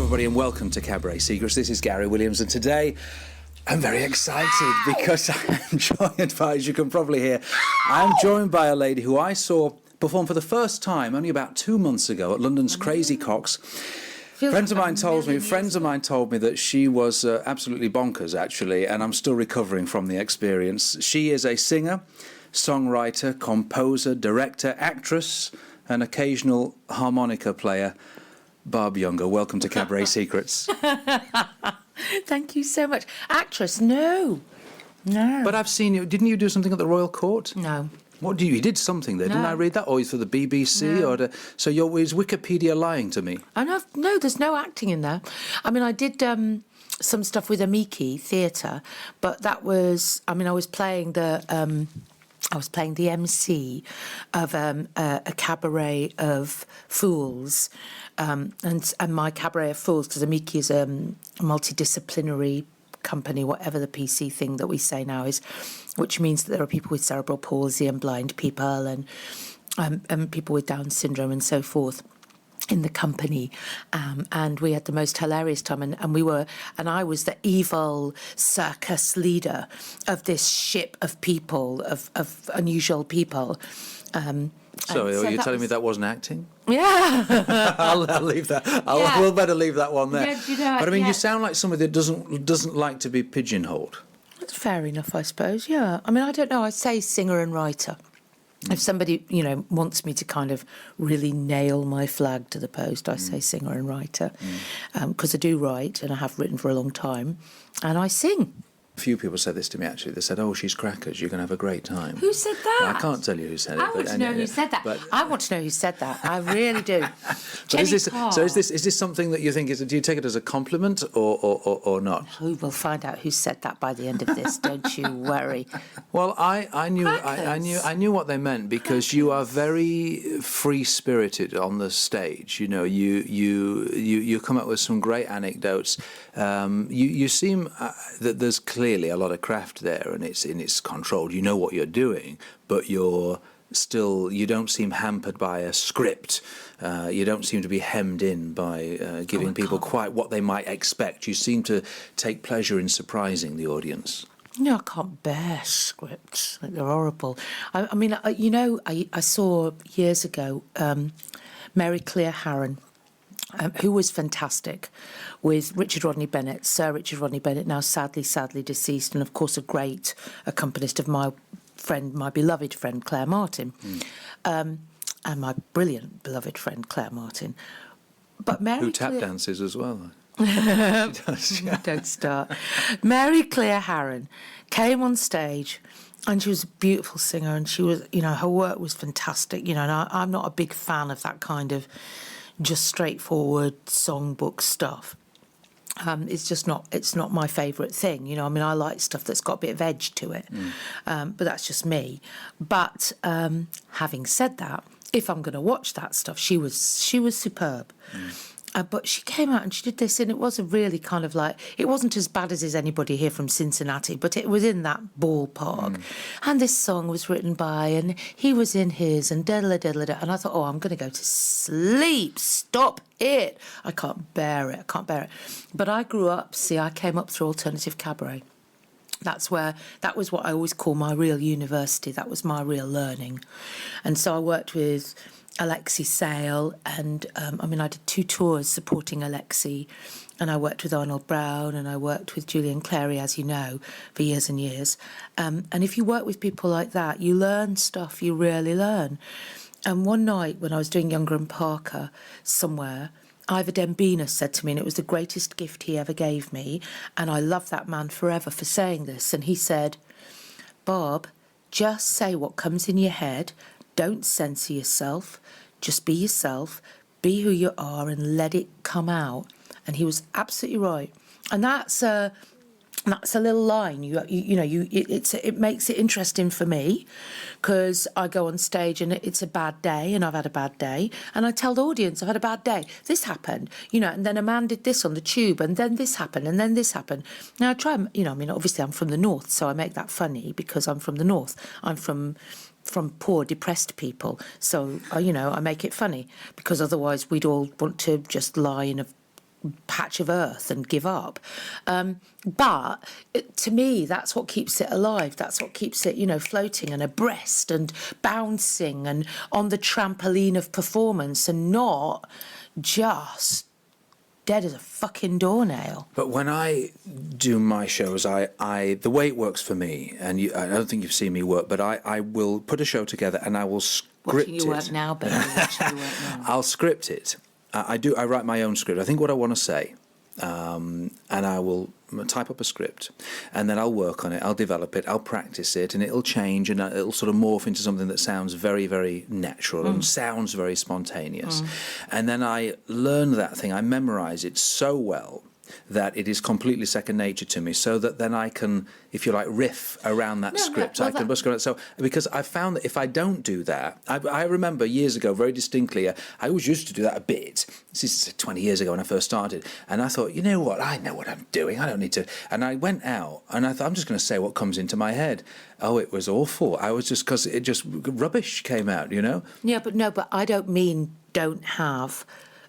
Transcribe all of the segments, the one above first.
everybody, and welcome to Cabaret Secrets. This is Gary Williams, and today I'm very excited because I'm joined by, as you can probably hear, I'm joined by a lady who I saw perform for the first time only about 2 months ago at London's Crazy Cocks. Friends of mine told me that she was absolutely bonkers, actually, and I'm still recovering from the experience. She is a singer, songwriter, composer, director, actress, and occasional harmonica player. Barb Jungr, welcome to Cabaret Secrets. Thank you so much. Actress, no. But I've seen you. Didn't you do something at the Royal Court? No. What did you? You did something there, didn't I read that? Or for the BBC? No. So is Wikipedia lying to me? No, there's no acting in there. I mean, I did some stuff with Amiki Theatre, but that was. I mean, I was playing the MC of a cabaret of fools, and my cabaret of fools, because Amiki is a multidisciplinary company, whatever the PC thing that we say now is, which means that there are people with cerebral palsy and blind people and people with Down syndrome and so forth in the company, and we had the most hilarious time, and I was the evil circus leader of this ship of people, of unusual people. So are you telling me that wasn't acting? Yeah. I'll leave that. We'll better leave that one there. Yeah, you know, but I mean, you sound like somebody that doesn't like to be pigeonholed. That's fair enough, I suppose. Yeah. I mean, I don't know. I say singer and writer. If somebody, wants me to kind of really nail my flag to the post, I say singer and writer, because I do write, and I have written for a long time, and I sing. A few people said this to me, actually. They said, "Oh, she's crackers. You're going to have a great time." Who said that? Well, I can't tell you who said it. I want to know who said that. I want to know who said that. I really do. Is this something that you think is? Do you take it as a compliment or not? We will find out who said that by the end of this. Don't you worry. Well, I knew what they meant, because you are very free spirited on the stage. You come up with some great anecdotes. You seem that there's clearly a lot of craft there, and it's controlled. You know what you're doing, but you don't seem hampered by a script. You don't seem to be hemmed in by giving people quite what they might expect. You seem to take pleasure in surprising the audience. No, I can't bear scripts. They're horrible. I saw years ago Mary Claire Harron, who was fantastic, with Richard Rodney Bennett, Sir Richard Rodney Bennett, now sadly deceased, and of course a great accompanist of my beloved friend Claire Martin, and my brilliant beloved friend Claire Martin. But Mary who tap dances as well. She does, yeah. Don't start. Mary Claire Harron came on stage, and she was a beautiful singer, and she was, her work was fantastic, and I'm not a big fan of that kind of just straightforward songbook stuff. It's not my favourite thing, I like stuff that's got a bit of edge to it, but that's just me. But having said that, if I'm going to watch that stuff, she was superb. But she came out and she did this, and it wasn't really kind of like, it wasn't as bad as is anybody here from Cincinnati, but it was in that ballpark. And this song was written by, and he was in his, and diddle-a-diddle-a-da. And I thought, I'm going to go to sleep. Stop it. I can't bear it. But I grew up, I came up through alternative cabaret. That was what I always call my real university. That was my real learning. And so I worked with Alexi Sale, and I did 2 tours supporting Alexi, and I worked with Arnold Brown, and I worked with Julian Clary, as you know, for years and years. And if you work with people like that, you learn stuff, you really learn. And one night when I was doing Younger and Parker somewhere, Ivor Dembina said to me, and it was the greatest gift he ever gave me, and I love that man forever for saying this, and he said, "Barb, just say what comes in your head. Don't censor yourself. Just be yourself, be who you are, and let it come out." And he was absolutely right. And that's a little line. It makes it interesting for me, because I go on stage and it's a bad day, and I've had a bad day, and I tell the audience I've had a bad day. This happened, and then a man did this on the tube, and then this happened, and then this happened. Now I try, obviously I'm from the north, so I make that funny because I'm from the north. I'm from poor, depressed people. So, I make it funny, because otherwise we'd all want to just lie in a patch of earth and give up. But to me, that's what keeps it alive. That's what keeps it, floating and abreast and bouncing and on the trampoline of performance, and not just dead as a fucking doornail. But when I do my shows, I the way it works for me, and I don't think you've seen me work, but I will put a show together and I will script Watching you it. work now, baby. Watching you work now. I'll script it. I write my own script. I think what I want to say, and I will type up a script, and then I'll work on it. I'll develop it. I'll practice it, and it'll change, and it'll sort of morph into something that sounds very, very natural and sounds very spontaneous. And then I learn that thing. I memorize it so well that it is completely second nature to me, so that then I can, if you like, riff around that script. I can busk around it. So, because I found that if I don't do that, I remember years ago very distinctly, I always used to do that a bit. This is 20 years ago when I first started, and I thought, you know what, I know what I'm doing, I don't need to. And I went out, and I thought, I'm just going to say what comes into my head. Oh, it was awful. I was just, because it just, rubbish came out, Yeah, but I don't mean don't have.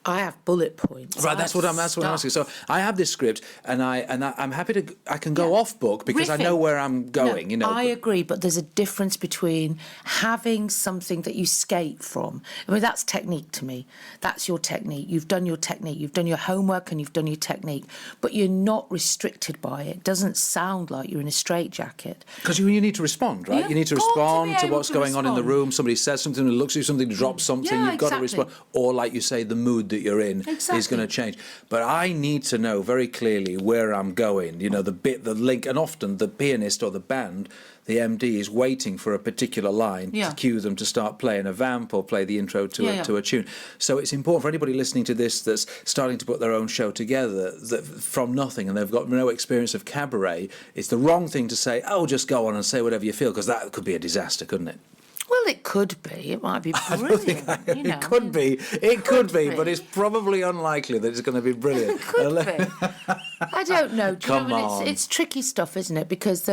I have bullet points. Right, that's what I'm asking. So I have this script, and I'm happy to. I can go off book because Riffing. I know where I'm going. I agree, but there's a difference between having something that you skate from. I mean, that's technique to me. That's your technique. You've done your technique. You've done your homework, and you've done your technique. But you're not restricted by it. It doesn't sound like you're in a straitjacket. Because you need to respond, right? Yeah, you need to got to respond be to able what's to going on in the respond. room. Somebody says something, looks at you, something drops something. Yeah, You've got to exactly. respond, or like you say, the mood that you're in is Exactly. going to change. But I need to know very clearly where I'm going. The bit, the link, and often the pianist or the band, the MD, is waiting for a particular line to cue them to start playing a vamp or play the intro to a tune. So it's important for anybody listening to this that's starting to put their own show together that from nothing and they've got no experience of cabaret. It's the wrong thing to say, oh, just go on and say whatever you feel, because that could be a disaster, couldn't it? Well, it could be. It might be brilliant. It could be. It could be, but it's probably unlikely that it's going to be brilliant. It could be. I don't know. Do Come you know, on. It's tricky stuff, isn't it? Because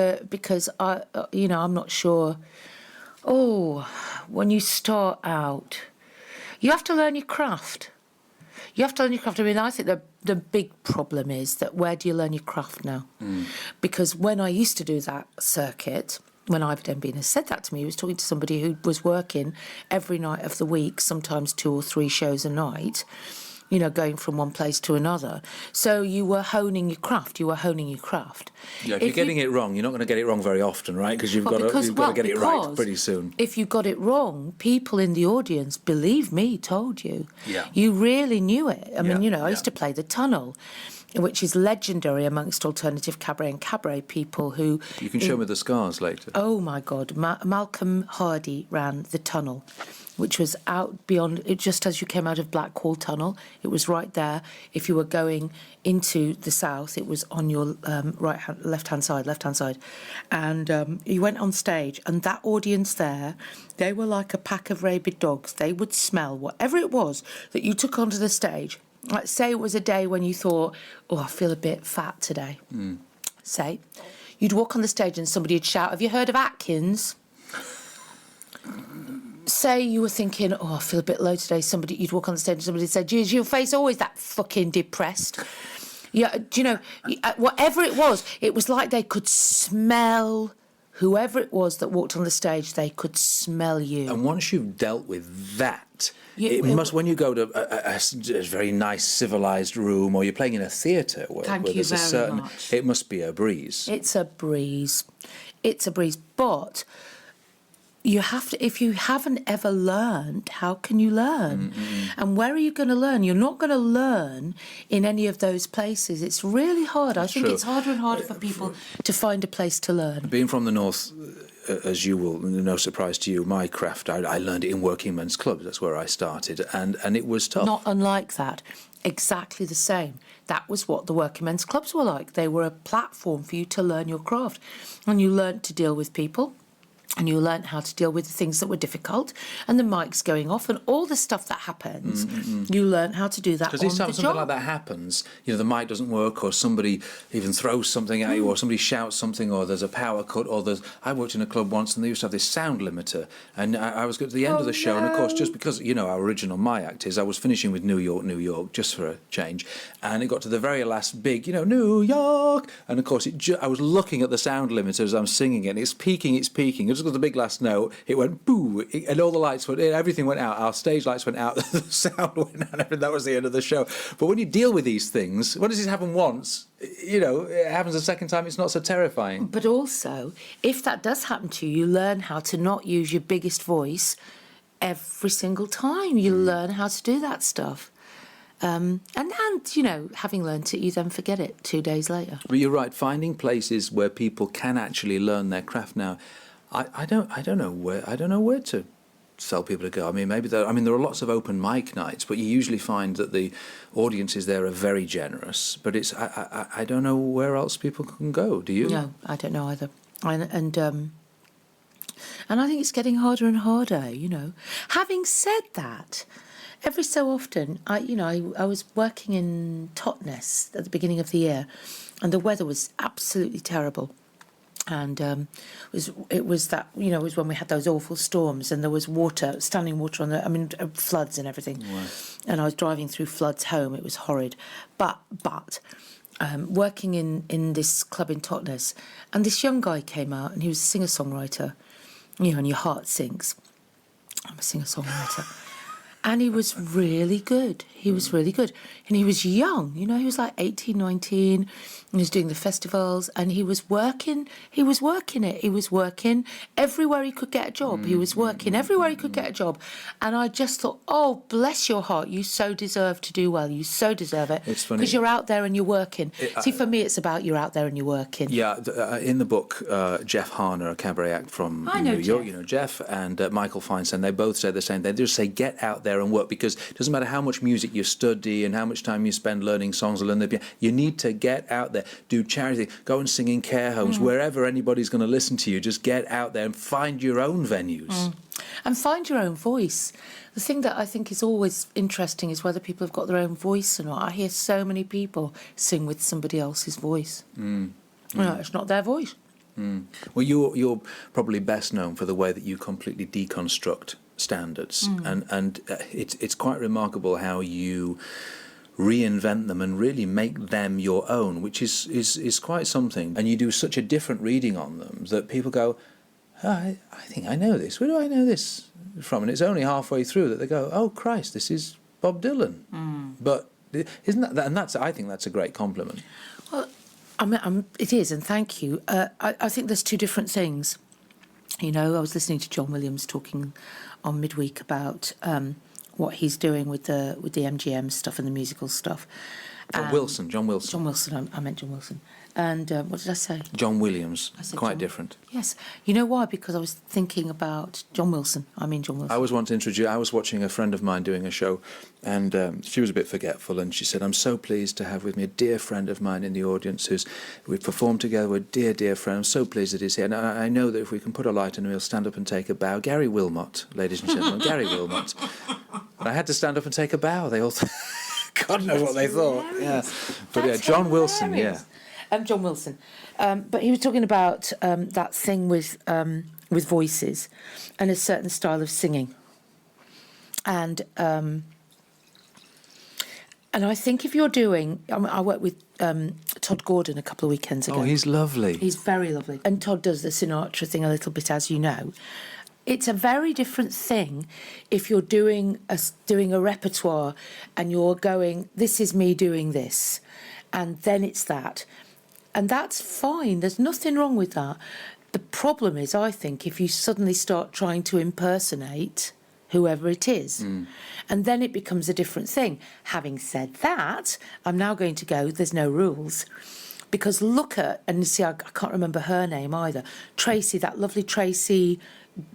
I, I'm not sure. Oh, when you start out, you have to learn your craft. You have to learn your craft. I mean, I think the big problem is that where do you learn your craft now? Because when I used to do that circuit, when Ivor Dembina said that to me, he was talking to somebody who was working every night of the week, sometimes 2 or 3 shows a night, going from one place to another. So you were honing your craft. Yeah, if you're getting it wrong, you're not going to get it wrong very often, right? Because you've got to get it right pretty soon. If you got it wrong, people in the audience, believe me, told you. Yeah. You really knew it. I mean, I used yeah. to play the Tunnel, which is legendary amongst alternative cabaret and cabaret people who... You can show me the scars later. Oh, my God. Malcolm Hardy ran the Tunnel, which was out beyond... just as you came out of Blackwall Tunnel, it was right there. If you were going into the south, it was on your left-hand side. And you went on stage, and that audience there, they were like a pack of rabid dogs. They would smell whatever it was that you took onto the stage. Like, say it was a day when you thought, oh, I feel a bit fat today. Say, you'd walk on the stage and somebody would shout, have you heard of Atkins? Say you were thinking, oh, I feel a bit low today. You'd walk on the stage and somebody would say, geez, your face always that fucking depressed. Yeah, do you know, whatever it was like they could smell whoever it was that walked on the stage, they could smell you. And once you've dealt with that, when you go to a very nice civilised room, or you're playing in a theatre where there's a certain... much. It must be a breeze. It's a breeze. But you have to, if you haven't ever learned, how can you learn? And where are you going to learn? You're not going to learn in any of those places. It's really hard. I think it's harder and harder for people to find a place to learn. Being from the north, as you will, no surprise to you, my craft, I learned it in working men's clubs. That's where I started, and it was tough. Not unlike that. Exactly the same. That was what the working men's clubs were like. They were a platform for you to learn your craft. And you learnt to deal with people. and you learn how to deal with the things that were difficult, and the mics going off, and all the stuff that happens. You learn how to do that on the job. Because each time something like that happens, the mic doesn't work, or somebody even throws something at you, or somebody shouts something, or there's a power cut, or I worked in a club once, and they used to have this sound limiter, and I was going to the end of the show, and of course, just because our original My Act is, I was finishing with New York, New York, just for a change, and it got to the very last big, New York, and of course, I was looking at the sound limiter as I'm singing it, and it's peaking. It just got the big last note, it went boo, and all the lights went in, everything went out, our stage lights went out, the sound went out, and that was the end of the show. But when you deal with these things, when does this happen once? It happens a second time, it's not so terrifying. But also, if that does happen to you, you learn how to not use your biggest voice every single time. You learn how to do that stuff. And having learnt it, you then forget it 2 days later. But you're right, finding places where people can actually learn their craft now. I don't know where to tell people to go. I mean, there are lots of open mic nights, but you usually find that the audiences there are very generous. But I don't know where else people can go. Do you? No, I don't know either. And I think it's getting harder and harder. Having said that, every so often, I was working in Totnes at the beginning of the year, and the weather was absolutely terrible. And it was when we had those awful storms, and there was standing water on floods and everything. Wow. And I was driving through floods home. It was horrid. But working in this club in Totnes, and this young guy came out, and he was a singer-songwriter. And your heart sinks. I'm a singer-songwriter. And he was really good. He was really good. And he was young, he was like 18, 19. He was doing the festivals, and he was working. He was working everywhere he could get a job. He was working everywhere he could get a job. And I just thought, oh, bless your heart, you so deserve to do well. You so deserve it. It's funny. Because you're out there and you're working. See, for me, it's about you're out there and you're working. Yeah, in the book, Jeff Harner, a cabaret act from New York, Jeff and Michael Feinstein, they both say the same. They just say, get out there and work, because it doesn't matter how much music you study and how much time you spend learning songs or learn the piano. You need to get out there, do charity, go and sing in care homes, wherever anybody's going to listen to you. Just get out there and find your own venues. And find your own voice. The thing that I think is always interesting is whether people have got their own voice or not. I hear so many people sing with somebody else's voice. It's not their voice. Well, you're probably best known for the way that you completely deconstruct standards, and it's quite remarkable how you reinvent them and really make them your own, which is quite something. And you do such a different reading on them that people go, oh, I think I know this. Where do I know this from? And it's only halfway through that they go, oh Christ, this is Bob Dylan. But isn't that? And I think that's a great compliment. Well, it is, and thank you. I think there's two different things. I was listening to John Williams talking on midweek about what he's doing with the MGM stuff and the musical stuff. John Wilson. John Wilson, I meant John Wilson. And what did I say? John Williams. Quite John. Different. Yes. You know why? Because I was thinking about John Wilson. I mean John Wilson. I was watching a friend of mine doing a show, and she was a bit forgetful, and she said, I'm so pleased to have with me a dear friend of mine in the audience we've performed together, we're a dear friend. I'm so pleased that he's here. And I know that if we can put a light on him, he'll stand up and take a bow. Gary Wilmot, ladies and gentlemen, Gary Wilmot. And I had to stand up and take a bow. They all God knows what they thought. Yeah. But That's John Wilson, hilarious. John Wilson. But he was talking about that thing with voices and a certain style of singing. And I think if you're doing... I worked with Todd Gordon a couple of weekends ago. Oh, he's lovely. He's very lovely. And Todd does the Sinatra thing a little bit, as you know. It's a very different thing if you're doing a repertoire and you're going, this is me doing this, and then it's that. And that's fine. There's nothing wrong with that. The problem is, I think, if you suddenly start trying to impersonate whoever it is, and then it becomes a different thing. Having said that, I'm now going to go, there's no rules. Because look at, and you see, I can't remember her name either, Tracy, that lovely Tracy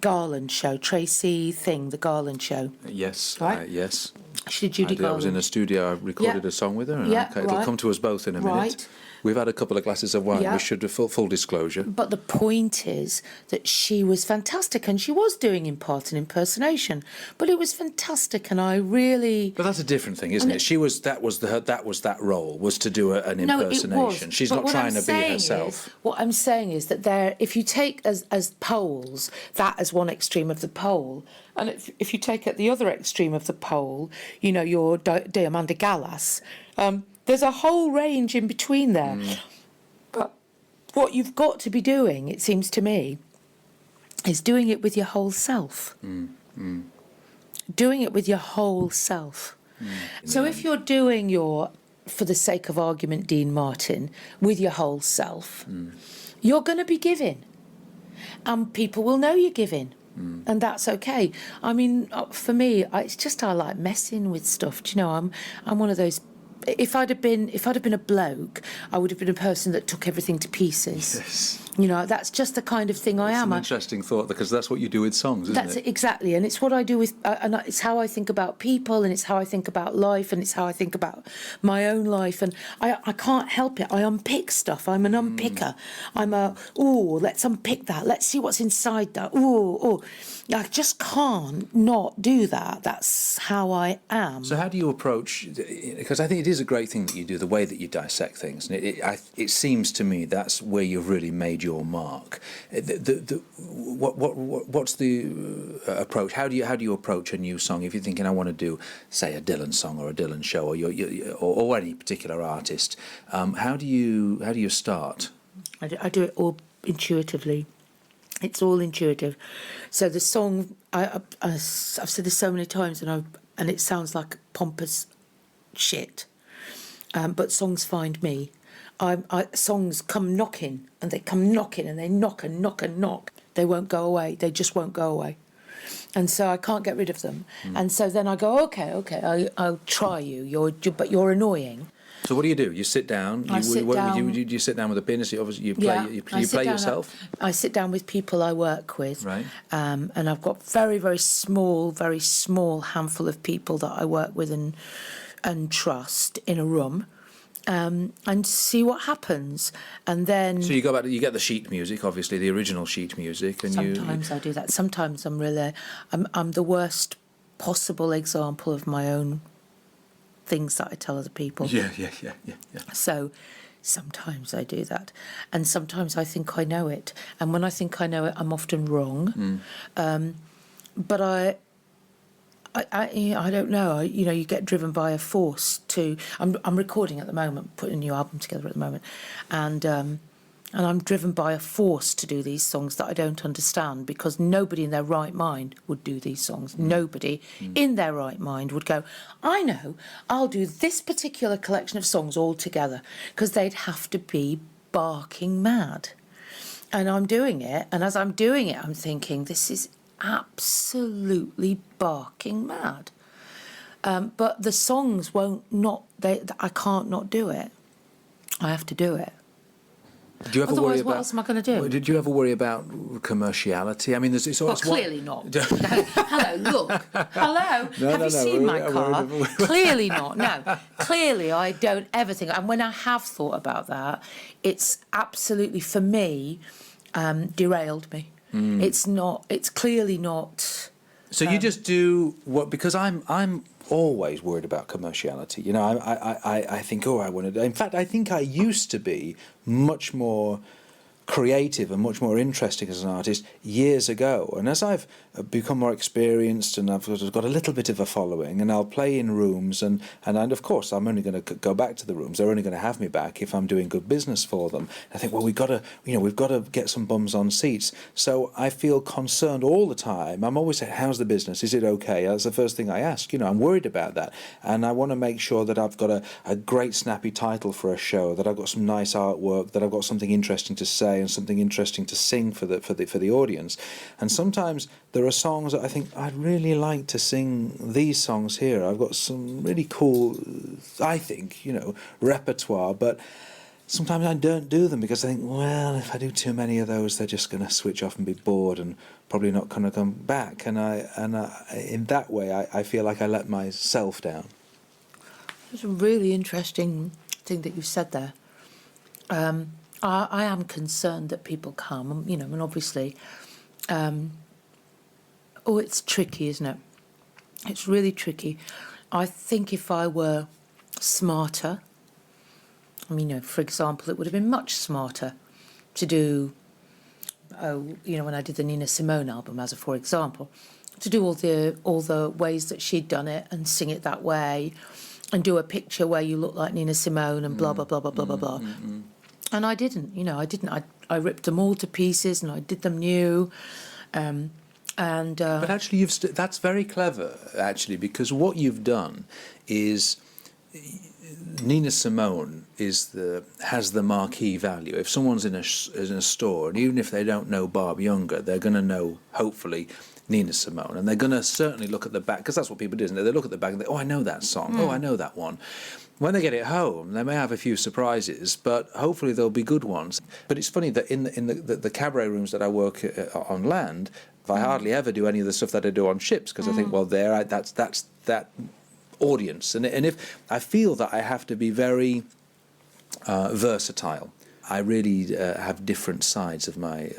Garland show, the Garland show. Yes, right? Yes. She did Judy Garland. I was in a studio, I recorded a song with her, and it'll come to us both in a minute. We've had a couple of glasses of wine. Yeah. We should do full disclosure. But the point is that she was fantastic, and she was doing in part an impersonation, but it was fantastic, and I really. But that's a different thing, isn't it? She was that was that role was to do an impersonation. No, it was. She's But not what trying I'm to be saying herself. What I'm saying is that if you take as poles that as one extreme of the pole, and if you take at the other extreme of the pole, you know, your Diamanda Gallas, there's a whole range in between there. But what you've got to be doing, it seems to me, is doing it with your whole self. Doing it with your whole self. So if you're doing for the sake of argument, Dean Martin, with your whole self, you're going to be giving. And people will know you're giving. And that's okay. I mean, for me, it's just I like messing with stuff. Do you know, I'm one of those. If I'd have been a bloke, I would have been a person that took everything to pieces. Yes. You know, that's just the kind of thing I am. It's an interesting thought, because that's what you do with songs, isn't That's it? exactly, and it's what I do with, and it's how I think about people, and it's how I think about life, and it's how I think about my own life, and I can't help it. I unpick stuff. I'm an unpicker. I'm let's unpick that. Let's see what's inside that. I just can't not do that. That's how I am. So how do you approach? Because I think it is a great thing that you do, the way that you dissect things, and it seems to me that's where you've really made your mark. What's the approach? How do you approach a new song if you're thinking, I want to do, say, a Dylan song or a Dylan show, or any particular artist? How do you start? I do it all intuitively. It's all intuitive. So the song, I've said this so many times, and it sounds like pompous shit, but songs find me. Songs come knocking, and they come knocking, and they knock and knock and knock. They won't go away. They just won't go away. And so I can't get rid of them. And so then I go, okay, I'll try you. But you're annoying. So what do? You sit down. I sit down. You sit down with a pianist. Obviously, you play. You play yourself. I sit down with people I work with, right? And I've got very small handful of people that I work with and trust in a room, and see what happens. And then so you go back. You get the sheet music, obviously the original sheet music, and sometimes I do that. Sometimes I'm the worst possible example of my own things that I tell other people. Yeah. So sometimes I do that, and sometimes I think I know it, and when I think I know it, I'm often wrong. But I don't know. You get driven by a force to. I'm recording at the moment, putting a new album together at the moment, and I'm driven by a force to do these songs that I don't understand, because nobody in their right mind would do these songs. Nobody in their right mind would go, I know, I'll do this particular collection of songs all together, because they'd have to be barking mad. And I'm doing it, and as I'm doing it, I'm thinking, this is absolutely barking mad. But the songs I can't not do it. I have to do it. Do you ever Otherwise, worry about, what else am I going to do? Did you ever worry about commerciality? I mean, clearly not. Hello, look. Hello. Have you seen my car? Clearly not. No. Clearly, I don't ever think. And when I have thought about that, it's absolutely, for me, derailed me. It's not. It's clearly not. So you just do what? Because I'm always worried about commerciality. You know, I think, I want to. In fact, I think I used to be much more creative and much more interesting as an artist years ago. And as I've become more experienced and I've got a little bit of a following, and I'll play in rooms, and of course I'm only going to go back to the rooms. They're only going to have me back if I'm doing good business for them. I think, well, we've got to get some bums on seats. So I feel concerned all the time. I'm always saying, how's the business? Is it okay? That's the first thing I ask. I'm worried about that, and I want to make sure that I've got a great snappy title for a show, that I've got some nice artwork, that I've got something interesting to say and something interesting to sing for the audience. And sometimes there are songs that I think I'd really like to sing these songs here. I've got some really cool, I think, repertoire, but sometimes I don't do them because I think, well, if I do too many of those, they're just going to switch off and be bored and probably not going to come back. And in that way, I feel like I let myself down. It's a really interesting thing that you said there. I am concerned that people come, you know, and obviously, it's tricky, isn't it? It's really tricky. I think if I were smarter, I mean, you know, for example, it would have been much smarter to do, you know, when I did the Nina Simone album, as a for example, to do all the ways that she'd done it and sing it that way, and do a picture where you look like Nina Simone and blah blah blah blah blah blah blah. And I didn't, you know, I didn't. I ripped them all to pieces and I did them new. But actually, that's very clever, actually, because what you've done is Nina Simone has the marquee value. If someone's in a store, and even if they don't know Barb Jungr, they're going to know, hopefully, Nina Simone, and they're going to certainly look at the back, because that's what people do, isn't it? They look at the back and they, oh, I know that song. Oh, I know that one. When they get it home, they may have a few surprises, but hopefully they'll be good ones. But it's funny that in the cabaret rooms that I work on land, I hardly ever do any of the stuff that I do on ships, because I think, well, that's that audience, and if I feel that I have to be very versatile. I really have different sides of my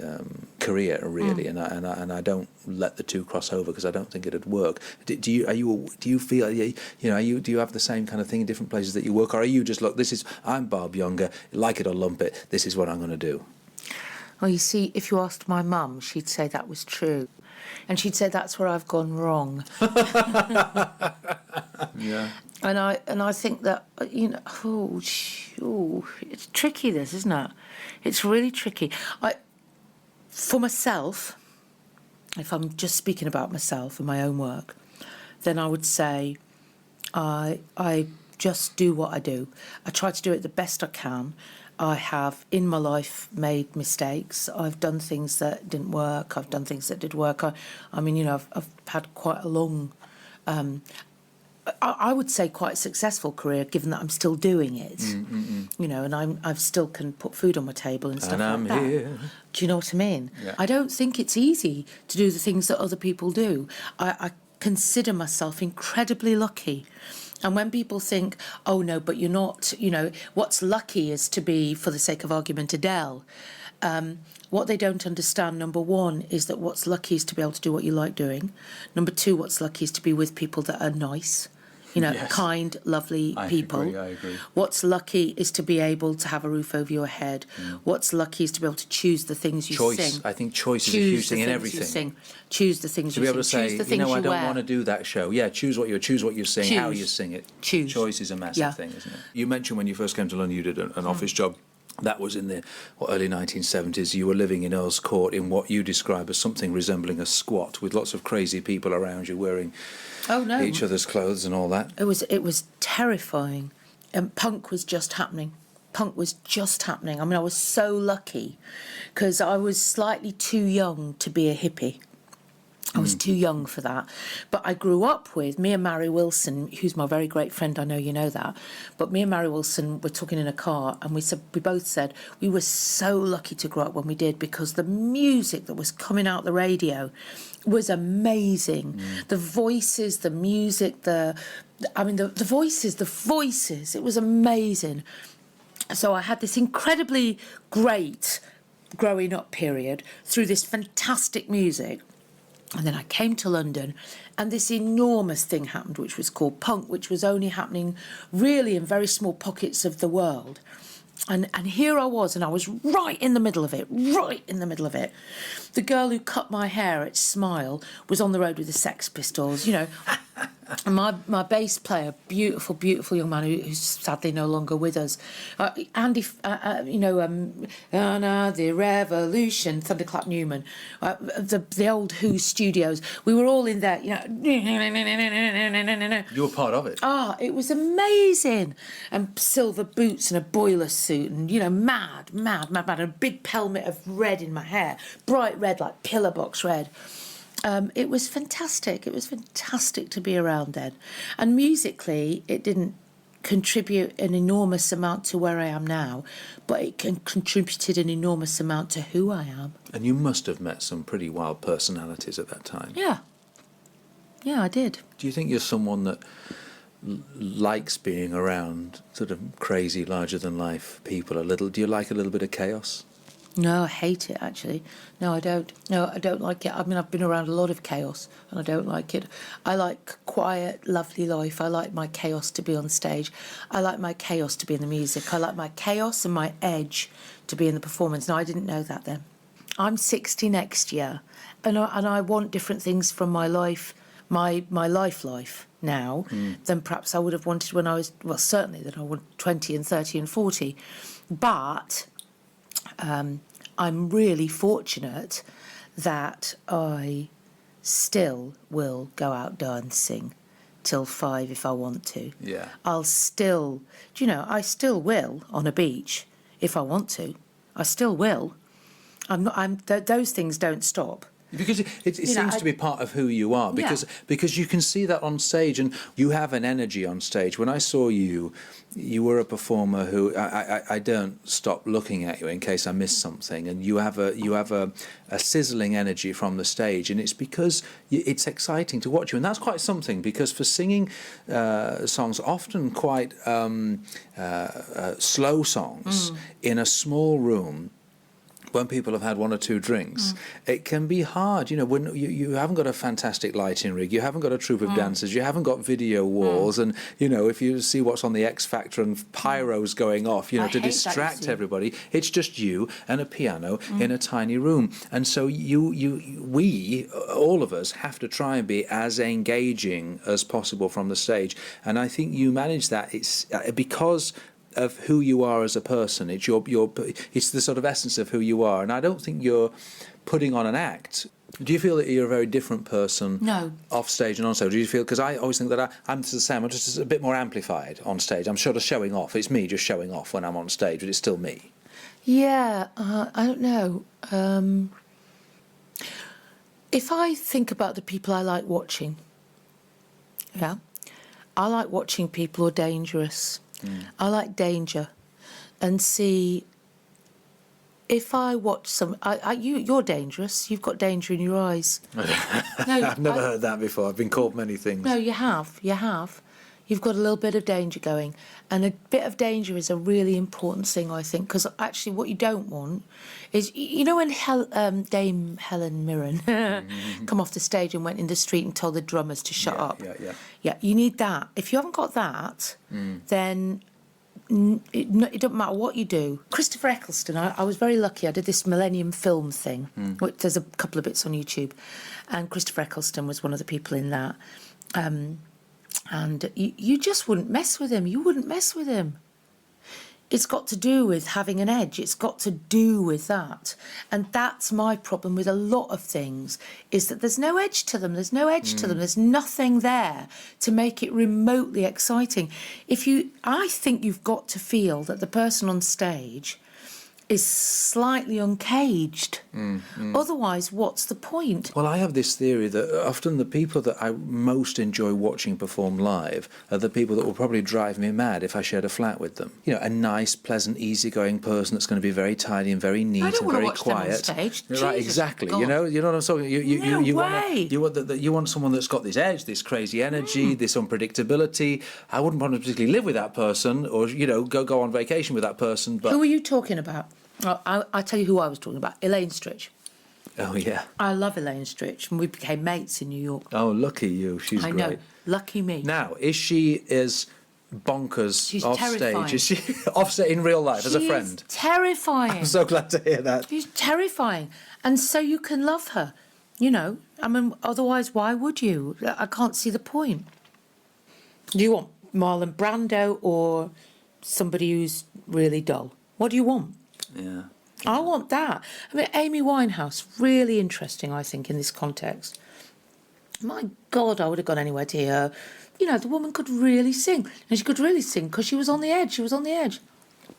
career, really, and I don't let the two cross over, because I don't think it'd work. Do you feel, you know, do you have the same kind of thing in different places that you work, or are you just, look, I'm Barb Jungr, like it or lump it, this is what I'm going to do? Well, you see, if you asked my mum, she'd say that was true, and she'd say that's where I've gone wrong. Yeah. And I think that, you know, it's tricky, this, isn't it? It's really tricky. For myself, if I'm just speaking about myself and my own work, then I would say I just do what I do. I try to do it the best I can. I have, in my life, made mistakes. I've done things that didn't work. I've done things that did work. I mean, you know, I've had quite a long... I would say quite a successful career, given that I'm still doing it, you know, and I've still can put food on my table and stuff like that. Here. Do you know what I mean? Yeah. I don't think it's easy to do the things that other people do. I consider myself incredibly lucky. And when people think, oh, no, but you're not, you know, what's lucky is to be, for the sake of argument, Adele. What they don't understand, number one, is that what's lucky is to be able to do what you like doing. Number two, what's lucky is to be with people that are nice, you know, yes. Kind, lovely people. I agree. What's lucky is to be able to have a roof over your head. What's lucky is to be able to choose the things you sing. I think choice is a huge thing in everything. Choose the things you sing. To be able to say, you know, I don't want to do that show. Yeah, choose what you sing, how you sing it. Choice is a massive thing, isn't it? You mentioned when you first came to London, you did an office job. That was in the early 1970s. You were living in Earl's Court in what you describe as something resembling a squat, with lots of crazy people around you wearing each other's clothes and all that. It was terrifying. And punk was just happening. I mean, I was so lucky because I was slightly too young to be a hippie. I was too young for that. But I grew up with me and Mary Wilson, who's my very great friend, I know you know that. But me and Mary Wilson were talking in a car, and we both said we were so lucky to grow up when we did, because the music that was coming out the radio was amazing. The voices, the music, the voices, it was amazing. So I had this incredibly great growing up period through this fantastic music. And then I came to London, and this enormous thing happened, which was called punk, which was only happening really in very small pockets of the world. And here I was, and I was right in the middle of it. The girl who cut my hair at Smile was on the road with the Sex Pistols, you know. And my bass player, beautiful, beautiful young man who's sadly no longer with us, Andy, the Revolution, Thunderclap Newman, the old Who studios. We were all in there, you know. You were part of it. It was amazing. And silver boots and a boiler suit, and, you know, mad, and a big pelmet of red in my hair, bright red, like pillar box red. It was fantastic. It was fantastic to be around then. And musically, it didn't contribute an enormous amount to where I am now, but it contributed an enormous amount to who I am. And you must have met some pretty wild personalities at that time. Yeah, I did. Do you think you're someone that likes being around sort of crazy, larger-than-life people a little. Do you like a little bit of chaos? No, I hate it, actually. No, I don't. No, I don't like it. I mean, I've been around a lot of chaos, and I don't like it. I like quiet, lovely life. I like my chaos to be on stage. I like my chaos to be in the music. I like my chaos and my edge to be in the performance. Now, I didn't know that then. I'm 60 next year, and I want different things from my life, my life now, than perhaps I would have wanted when I was, well, certainly than I wanted 20 and 30 and 40. But I'm really fortunate that I still will go out dancing till 5 if I want to. Yeah. I'll still, I still will on a beach if I want to. I still will. Those things don't stop. Because it seems to be part of who you are, because you can see that on stage, and you have an energy on stage. When I saw you, you were a performer who I don't stop looking at you in case I miss something, and you have a sizzling energy from the stage, and it's because it's exciting to watch you, and that's quite something, because for singing songs, often quite slow songs in a small room, when people have had one or two drinks, it can be hard. When you haven't got a fantastic lighting rig, you haven't got a troupe of dancers, you haven't got video walls, and if you see what's on the X Factor and pyros going off, to distract everybody, it's just you and a piano in a tiny room. And so we, all of us, have to try and be as engaging as possible from the stage. And I think you manage that. It's because of who you are as a person. It's it's the sort of essence of who you are, and I don't think you're putting on an act. Do you feel that you're a very different person? No. Off stage and on stage? Do you feel? Because I always think that I'm the same. I'm just a bit more amplified on stage. I'm sort of showing off. It's me just showing off when I'm on stage, but it's still me. Yeah, I don't know. If I think about the people I like watching, I like watching people who are dangerous. I like danger, and see. If I watch you're dangerous. You've got danger in your eyes. No, I've never heard that before. I've been called many things. No, you have. You have. You've got a little bit of danger going, and a bit of danger is a really important thing, I think, because actually, what you don't want is, when Dame Helen Mirren come off the stage and went in the street and told the drummers to shut up. Yeah. You need that. If you haven't got that, then it doesn't matter what you do. Christopher Eccleston, I was very lucky. I did this Millennium Film thing. There's a couple of bits on YouTube, and Christopher Eccleston was one of the people in that. And you just wouldn't mess with him. You wouldn't mess with him. It's got to do with having an edge. It's got to do with that. And that's my problem with a lot of things, is that there's no edge to them. There's no edge to them. There's nothing there to make it remotely exciting. I think you've got to feel that the person on stage is slightly uncaged. Otherwise, what's the point? Well, I have this theory that often the people that I most enjoy watching perform live are the people that will probably drive me mad if I shared a flat with them. A nice, pleasant, easygoing person that's going to be very tidy and very neat and very quiet. Them on stage. Right, Jesus exactly. God. You know what I'm talking. You want someone that's got this edge, this crazy energy, this unpredictability. I wouldn't want to particularly live with that person, or go on vacation with that person. But who are you talking about? I'll tell you who I was talking about. Elaine Stritch. Oh, yeah. I love Elaine Stritch, and we became mates in New York. Oh, lucky you. She's great. I know. Lucky me. Now, is she as bonkers She's off terrifying. stage? Is she offset in real life as a friend? She's terrifying. I'm so glad to hear that. She's terrifying. And so you can love her, I mean, otherwise, why would you? I can't see the point. Do you want Marlon Brando or somebody who's really dull? What do you want? Yeah. I want that. I mean, Amy Winehouse, really interesting, I think, in this context. My God, I would have gone anywhere to hear her. The woman could really sing. And she could really sing because she was on the edge. She was on the edge.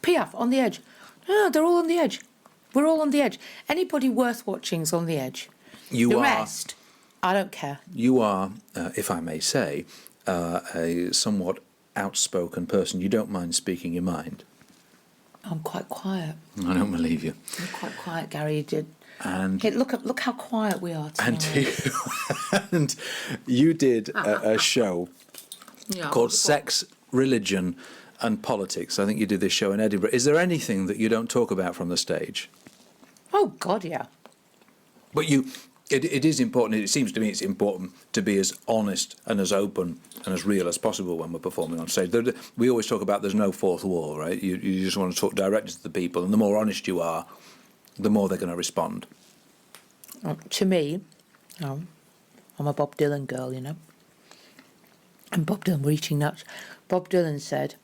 Piaf, on the edge. No, they're all on the edge. We're all on the edge. Anybody worth watching's on the edge. The rest, I don't care. You are, if I may say, a somewhat outspoken person. You don't mind speaking your mind. I'm quite quiet. I don't believe you. I'm quite quiet, Gary. You did. And hey, look how quiet we are tonight. And you did a show called Sex, Religion and Politics. I think you did this show in Edinburgh. Is there anything that you don't talk about from the stage? Oh, God, yeah. But it is important, it seems to me it's important to be as honest and as open and as real as possible when we're performing on stage. We always talk about there's no fourth wall, right? You just want to talk directly to the people, and the more honest you are, the more they're going to respond. To me, I'm a Bob Dylan girl, you know. And Bob Dylan, reaching nuts. Bob Dylan said,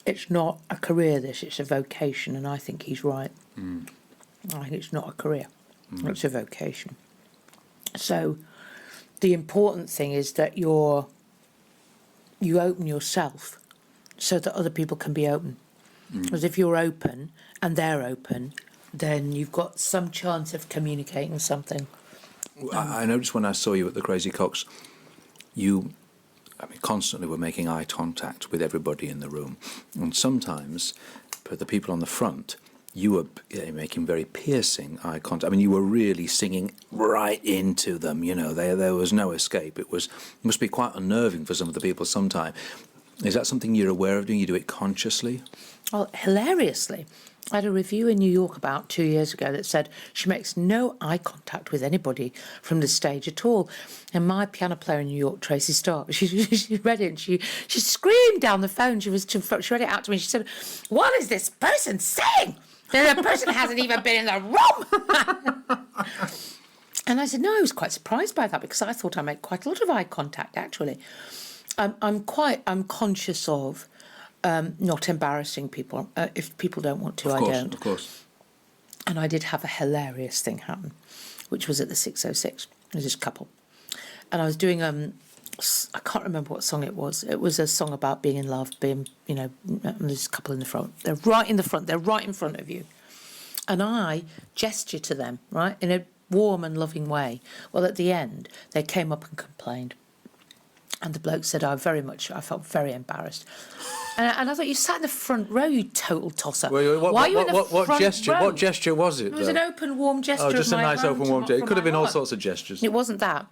it's not a career, it's a vocation, and I think he's right. I think it's not a career, it's a vocation. So the important thing is that you open yourself so that other people can be open. Because if you're open and they're open, then you've got some chance of communicating something. I noticed when I saw you at the Crazy Cocks, constantly were making eye contact with everybody in the room. And sometimes, for the people on the front, you were making very piercing eye contact. I mean, you were really singing right into them, you know. There was no escape. It must be quite unnerving for some of the people sometimes. Is that something you're aware of doing? You do it consciously? Well, hilariously, I had a review in New York about 2 years ago that said she makes no eye contact with anybody from the stage at all. And my piano player in New York, Tracy Stark, she read it and she screamed down the phone. She read it out to me. She said, "What is this person saying? The person hasn't even been in the room." And I said, no, I was quite surprised by that because I thought I made quite a lot of eye contact, actually. I'm conscious of not embarrassing people. If people don't want to, I don't. Of course. And I did have a hilarious thing happen, which was at the 606. There was this couple. And I was doing, I can't remember what song it was. It was a song about being in love, and there's a couple in the front. They're right in the front. They're right in front of you. And I gesture to them, right, in a warm and loving way. Well, at the end, they came up and complained. And the bloke said, I felt very embarrassed. And I thought, you sat in the front row, you total tosser. Wait, Why are you in the front gesture? row? What gesture was it? It was an open, warm gesture. Oh, just of a my nice hand open, warm gesture. It could have been all heart. sorts of gestures. It wasn't that.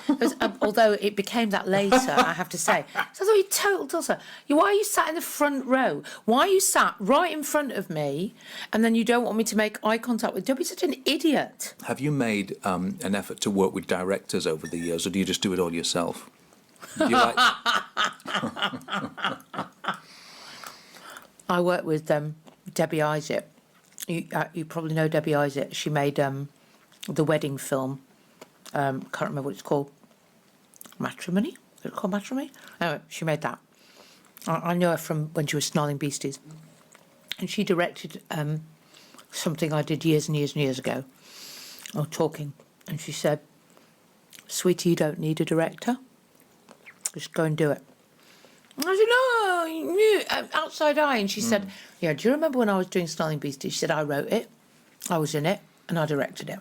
It was, although it became that later, I have to say. So I thought, you total tosser. Why are you sat in the front row? Why are you sat right in front of me and then you don't want me to make eye contact with? Don't be such an idiot. Have you made an effort to work with directors over the years, or do you just do it all yourself? Do you like... I work with Debbie Isaac. You probably know Debbie Isaac. She made the wedding film. Can't remember what it's called. Matrimony? Is it called Matrimony? Anyway, she made that. I know her from when she was Snarling Beasties. And she directed something I did years and years and years ago. I was talking. And she said, "Sweetie, you don't need a director. Just go and do it." I said, no, outside eye. And she said, do you remember when I was doing Snarling Beasties? She said, I wrote it, I was in it, and I directed it.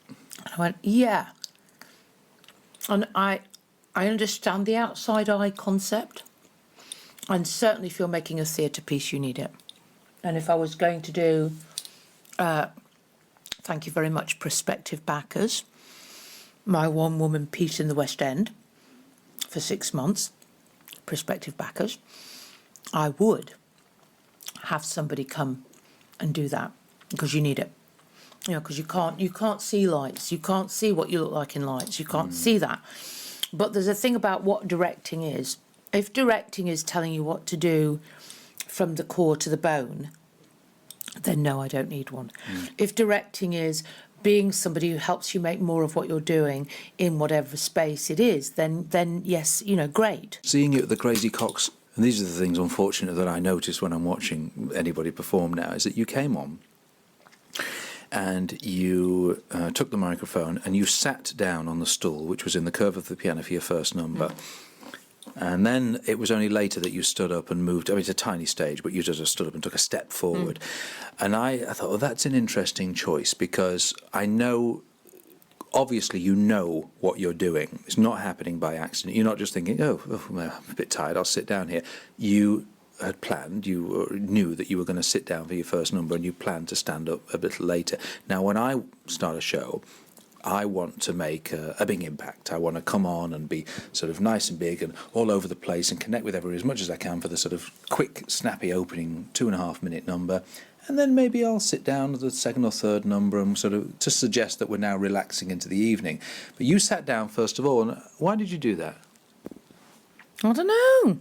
And I went, yeah. And I understand the outside eye concept. And certainly if you're making a theatre piece, you need it. And if I was going to do, thank you very much, prospective backers, my one-woman piece in the West End for 6 months, prospective backers, I would have somebody come and do that because you need it. Because you can't see lights, you can't see what you look like in lights, you can't see that. But there's a thing about what directing is. If directing is telling you what to do from the core to the bone, then no, I don't need one. If directing is being somebody who helps you make more of what you're doing in whatever space it is, then yes, great. Seeing you at the Crazy Cocks, and these are the things, unfortunate, that I notice when I'm watching anybody perform now, is that you came on and you took the microphone and you sat down on the stool, which was in the curve of the piano for your first number. And then it was only later that you stood up and moved. I mean, it's a tiny stage, but you just stood up and took a step forward. And I thought, well, that's an interesting choice because I know, obviously, you know what you're doing. It's not happening by accident. You're not just thinking, oh, I'm a bit tired, I'll sit down here. You had planned, you knew that you were going to sit down for your first number and you planned to stand up a bit later. Now, when I start a show, I want to make a big impact. I want to come on and be sort of nice and big and all over the place and connect with everybody as much as I can for the sort of quick, snappy opening 2.5-minute number. And then maybe I'll sit down at the second or third number and sort of to suggest that we're now relaxing into the evening. But you sat down first of all, and why did you do that? I don't know.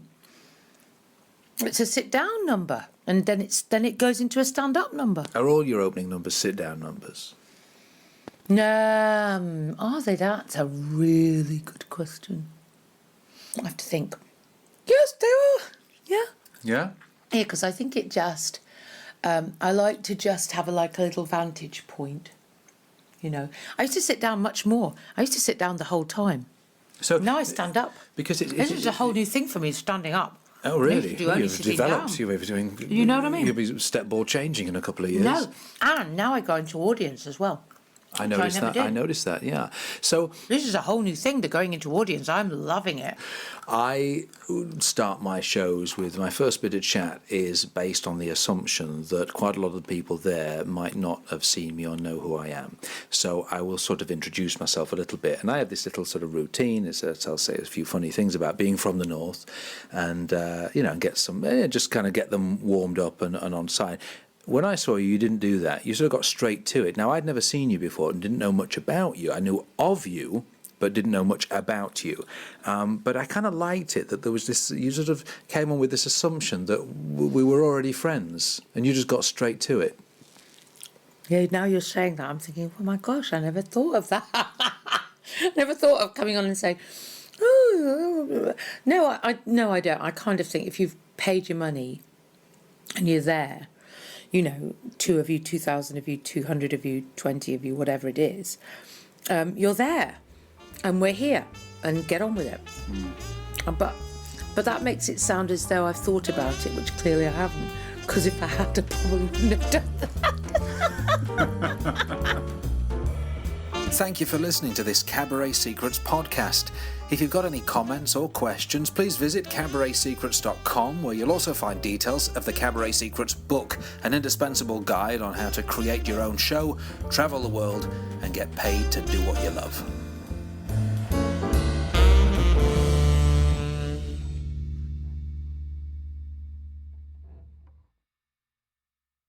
It's a sit-down number, and then it goes into a stand-up number. Are all your opening numbers sit-down numbers? Are they? That's a really good question. I have to think. Yes, they are. Yeah. Yeah? Yeah, because I think it just... I like to just have a little vantage point, you know. I used to sit down much more. I used to sit down the whole time. So now I stand up. Because this is a whole new thing for me, standing up. Oh, really? You've developed. You'll be doing. You know what I mean? You'll be step ball changing in a couple of years. No, and now I go into audience as well. I noticed that. I noticed that. Yeah. So this is a whole new thing. The going into audience. I'm loving it. I start my shows with my first bit of chat is based on the assumption that quite a lot of the people there might not have seen me or know who I am. So I will sort of introduce myself a little bit, and I have this little sort of routine. I'll say a few funny things about being from the north, and get some just kind of get them warmed up and on side. When I saw you, you didn't do that. You sort of got straight to it. Now, I'd never seen you before and didn't know much about you. I knew of you, but didn't know much about you. But I kind of liked it that there was this, you sort of came on with this assumption that we were already friends and you just got straight to it. Yeah, now you're saying that, I'm thinking, oh my gosh, I never thought of that. I never thought of coming on and saying, oh, no, I don't. I kind of think if you've paid your money and you're there, 2 of you, 2,000 of you, 200 of you, 20 of you, whatever it is, you're there, and we're here, and get on with it. But that makes it sound as though I've thought about it, which clearly I haven't, because if I had, I probably wouldn't have done that. Thank you for listening to this Cabaret Secrets podcast. If you've got any comments or questions, please visit cabaretsecrets.com, where you'll also find details of the Cabaret Secrets book, an indispensable guide on how to create your own show, travel the world, and get paid to do what you love.